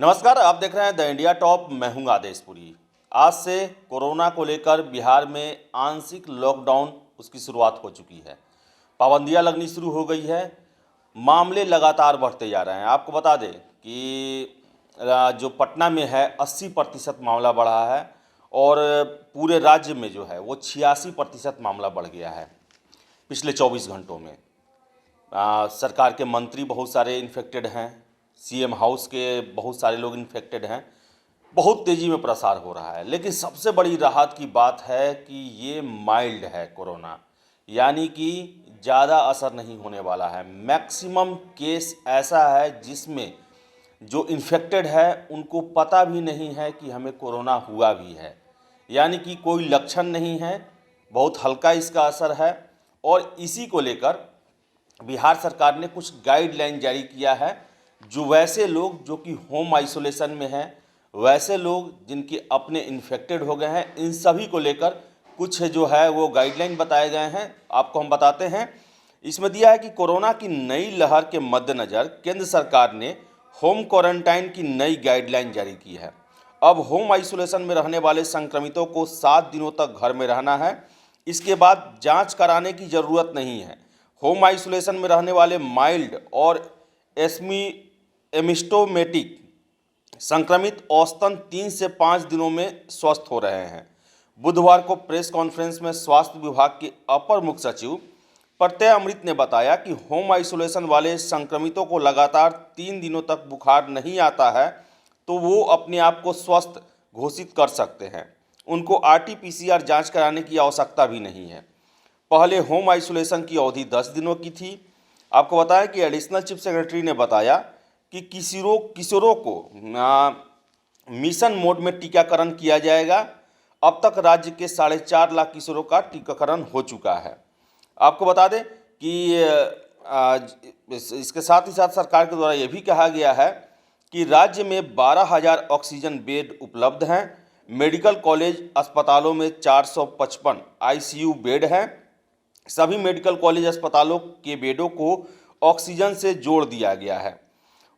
नमस्कार, आप देख रहे हैं द इंडिया टॉप। मैं हूं आदेशपुरी। आज से कोरोना को लेकर बिहार में आंशिक लॉकडाउन उसकी शुरुआत हो चुकी है। पाबंदियां लगनी शुरू हो गई है। मामले लगातार बढ़ते जा रहे हैं। आपको बता दें कि जो पटना में है 80% मामला बढ़ा है और पूरे राज्य में जो है वो 86% मामला बढ़ गया है पिछले 24 घंटों में। सरकार के मंत्री बहुत सारे इन्फेक्टेड हैं, सीएम हाउस के बहुत सारे लोग इन्फेक्टेड हैं। बहुत तेज़ी में प्रसार हो रहा है, लेकिन सबसे बड़ी राहत की बात है कि ये माइल्ड है कोरोना, यानी कि ज़्यादा असर नहीं होने वाला है। मैक्सिमम केस ऐसा है जिसमें जो इन्फेक्टेड है उनको पता भी नहीं है कि हमें कोरोना हुआ भी है, यानी कि कोई लक्षण नहीं है, बहुत हल्का इसका असर है। और इसी को लेकर बिहार सरकार ने कुछ गाइडलाइन जारी किया है। जो वैसे लोग जो कि होम आइसोलेशन में हैं, वैसे लोग जिनके अपने इन्फेक्टेड हो गए हैं, इन सभी को लेकर कुछ जो है वो गाइडलाइन बताए गए हैं। आपको हम बताते हैं। इसमें दिया है कि कोरोना की नई लहर के मद्देनज़र केंद्र सरकार ने होम क्वारंटाइन की नई गाइडलाइन जारी की है। अब होम आइसोलेशन में रहने वाले संक्रमितों को 7 दिनों तक घर में रहना है। इसके बाद जांच कराने की ज़रूरत नहीं है। होम आइसोलेशन में रहने वाले माइल्ड और एसिम्प्टोमेटिक संक्रमित औसतन 3 से 5 दिनों में स्वस्थ हो रहे हैं। बुधवार को प्रेस कॉन्फ्रेंस में स्वास्थ्य विभाग के अपर मुख्य सचिव प्रत्यय अमृत ने बताया कि होम आइसोलेशन वाले संक्रमितों को लगातार 3 दिनों तक बुखार नहीं आता है तो वो अपने आप को स्वस्थ घोषित कर सकते हैं। उनको आरटी-पीसीआर जांच कराने की आवश्यकता भी नहीं है। पहले होम आइसोलेशन की अवधि 10 दिनों की थी। आपको बताया कि एडिशनल चीफ सेक्रेटरी ने बताया कि किशोरों को मिशन मोड में टीकाकरण किया जाएगा। अब तक राज्य के 4.5 लाख किशोरों का टीकाकरण हो चुका है। आपको बता दें कि इसके साथ ही साथ सरकार के द्वारा यह भी कहा गया है कि राज्य में 12,000 ऑक्सीजन बेड उपलब्ध हैं। मेडिकल कॉलेज अस्पतालों में 455 आईसीयू बेड हैं। सभी मेडिकल कॉलेज अस्पतालों के बेडों को ऑक्सीजन से जोड़ दिया गया है।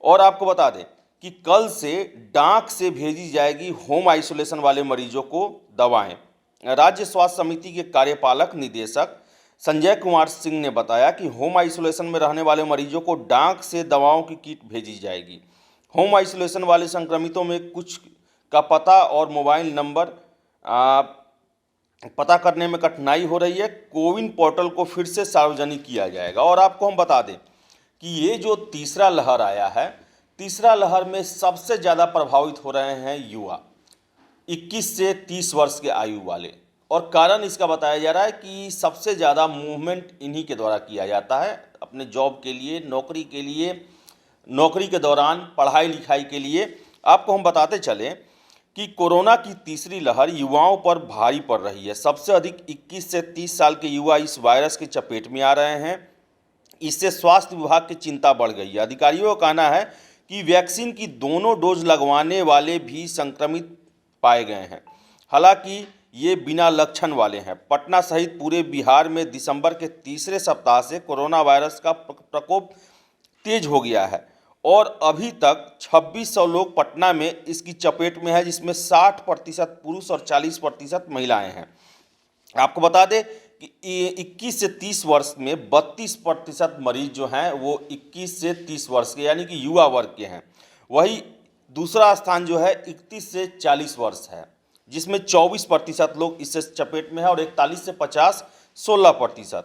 और आपको बता दें कि कल से डाक से भेजी जाएगी होम आइसोलेशन वाले मरीजों को दवाएं। राज्य स्वास्थ्य समिति के कार्यपालक निदेशक संजय कुमार सिंह ने बताया कि होम आइसोलेशन में रहने वाले मरीजों को डाक से दवाओं की किट भेजी जाएगी। होम आइसोलेशन वाले संक्रमितों में कुछ का पता और मोबाइल नंबर पता करने में कठिनाई हो रही है। कोविन पोर्टल को फिर से सार्वजनिक किया जाएगा। और आपको हम बता दें कि ये जो तीसरा लहर आया है, तीसरा लहर में सबसे ज़्यादा प्रभावित हो रहे हैं युवा, 21 से 30 वर्ष के आयु वाले। और कारण इसका बताया जा रहा है कि सबसे ज़्यादा मूवमेंट इन्हीं के द्वारा किया जाता है, अपने जॉब के लिए, नौकरी के लिए, नौकरी के दौरान पढ़ाई लिखाई के लिए। आपको हम बताते चलें कि कोरोना की तीसरी लहर युवाओं पर भारी पड़ रही है। सबसे अधिक 21 से 30 साल के युवा इस वायरस की चपेट में आ रहे हैं। इससे स्वास्थ्य विभाग की चिंता बढ़ गई है। अधिकारियों का कहना है कि वैक्सीन की दोनों डोज लगवाने वाले भी संक्रमित पाए गए हैं, हालांकि ये बिना लक्षण वाले हैं। पटना सहित पूरे बिहार में दिसंबर के तीसरे सप्ताह से कोरोना वायरस का प्रकोप तेज हो गया है और अभी तक 2600 लोग पटना में इसकी चपेट में है, जिसमें 60% पुरुष और 40% महिलाएं हैं। आपको बता दें कि 21 से 30 वर्ष में 32% मरीज जो हैं वो 21 से 30 वर्ष के यानी कि युवा वर्ग के हैं। वही दूसरा स्थान जो है 31 से 40 वर्ष है, जिसमें 24% लोग इससे चपेट में है और 41 से 50 16%।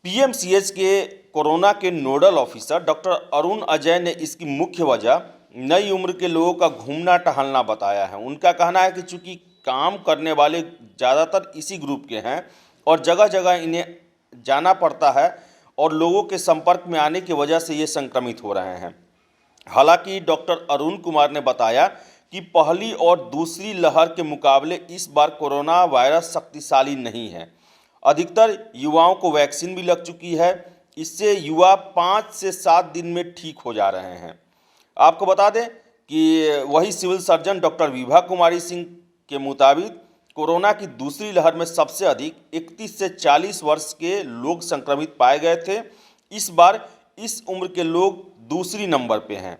पीएमसीएच के कोरोना के nodal officer doctor Arun Ajay ने इसकी मुख्य वजह नई उम्र के लोगों का घूमना टहलना बताया है। उनका कहना है कि चूंकि काम करने वाले ज़्यादातर इसी ग्रुप के हैं और जगह जगह इन्हें जाना पड़ता है और लोगों के संपर्क में आने की वजह से ये संक्रमित हो रहे हैं। हालांकि डॉक्टर अरुण कुमार ने बताया कि पहली और दूसरी लहर के मुकाबले इस बार कोरोना वायरस शक्तिशाली नहीं है। अधिकतर युवाओं को वैक्सीन भी लग चुकी है। इससे युवा 5 से 7 दिन में ठीक हो जा रहे हैं। आपको बता दें कि वही civil surgeon doctor Vibha Kumari Singh के मुताबिक कोरोना की दूसरी लहर में सबसे अधिक 31 से 40 वर्ष के लोग संक्रमित पाए गए थे। इस बार इस उम्र के लोग दूसरी नंबर पे हैं।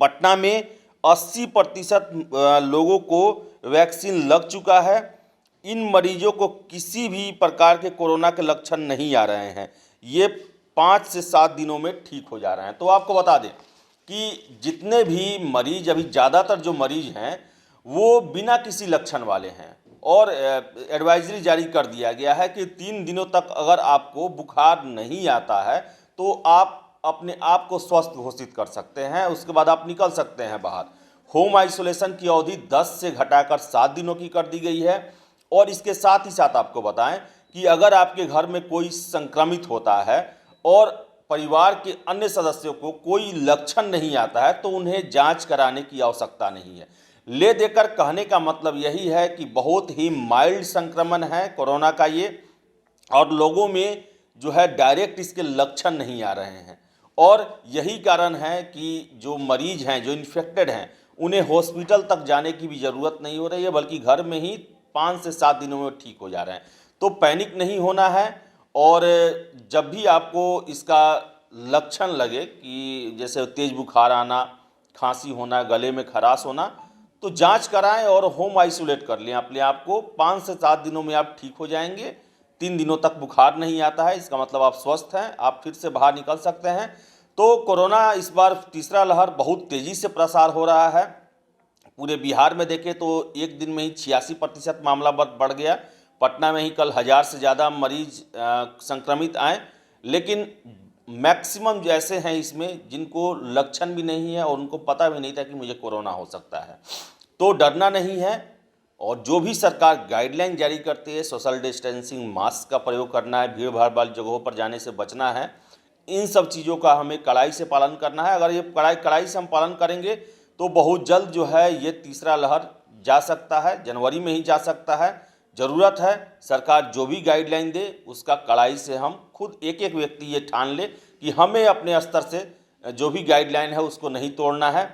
पटना में 80% लोगों को वैक्सीन लग चुका है। इन मरीजों को किसी भी प्रकार के कोरोना के लक्षण नहीं आ रहे हैं। ये 5 से 7 दिनों में ठीक हो जा रहे हैं। तो आपको बता दें कि जितने भी मरीज, अभी ज़्यादातर जो मरीज हैं वो बिना किसी लक्षण वाले हैं, और एडवाइजरी जारी कर दिया गया है कि 3 दिनों तक अगर आपको बुखार नहीं आता है तो आप अपने आप को स्वस्थ घोषित कर सकते हैं, उसके बाद आप निकल सकते हैं बाहर। होम आइसोलेशन की अवधि 10 से घटाकर 7 दिनों की कर दी गई है। और इसके साथ ही साथ आपको बताएं कि अगर आपके घर में कोई संक्रमित होता है और परिवार के अन्य सदस्यों को कोई लक्षण नहीं आता है तो उन्हें जांच कराने की आवश्यकता नहीं है। ले देकर कहने का मतलब यही है कि बहुत ही माइल्ड संक्रमण है कोरोना का ये, और लोगों में जो है डायरेक्ट इसके लक्षण नहीं आ रहे हैं। और यही कारण है कि जो मरीज हैं, जो इन्फेक्टेड हैं, उन्हें हॉस्पिटल तक जाने की भी ज़रूरत नहीं हो रही है, बल्कि घर में ही 5 से 7 दिनों में ठीक हो जा रहे हैं। तो पैनिक नहीं होना है। और जब भी आपको इसका लक्षण लगे कि जैसे तेज़ बुखार आना, खांसी होना, गले में खराश होना, तो जांच कराएं और होम आइसोलेट कर लें अपने आप को। 5 से 7 दिनों में आप ठीक हो जाएंगे। 3 दिनों तक बुखार नहीं आता है, इसका मतलब आप स्वस्थ हैं, आप फिर से बाहर निकल सकते हैं। तो कोरोना इस बार तीसरा लहर बहुत तेज़ी से प्रसार हो रहा है। पूरे बिहार में देखें तो एक दिन में ही 86% मामला बढ़ गया। पटना में ही कल 1000 से ज़्यादा मरीज संक्रमित आए, लेकिन मैक्सिमम जैसे हैं इसमें जिनको लक्षण भी नहीं है और उनको पता भी नहीं था कि मुझे कोरोना हो सकता है। तो डरना नहीं है, और जो भी सरकार गाइडलाइन जारी करती है, सोशल डिस्टेंसिंग, मास्क का प्रयोग करना है, भीड़ भाड़ वाली जगहों पर जाने से बचना है, इन सब चीज़ों का हमें कड़ाई से पालन करना है। अगर ये कड़ाई से हम पालन करेंगे तो बहुत जल्द जो है ये तीसरा लहर जा सकता है, जनवरी में ही जा सकता है। ज़रूरत है सरकार जो भी गाइडलाइन दे उसका कड़ाई से हम खुद एक एक व्यक्ति ये ठान ले कि हमें अपने स्तर से जो भी गाइडलाइन है उसको नहीं तोड़ना है।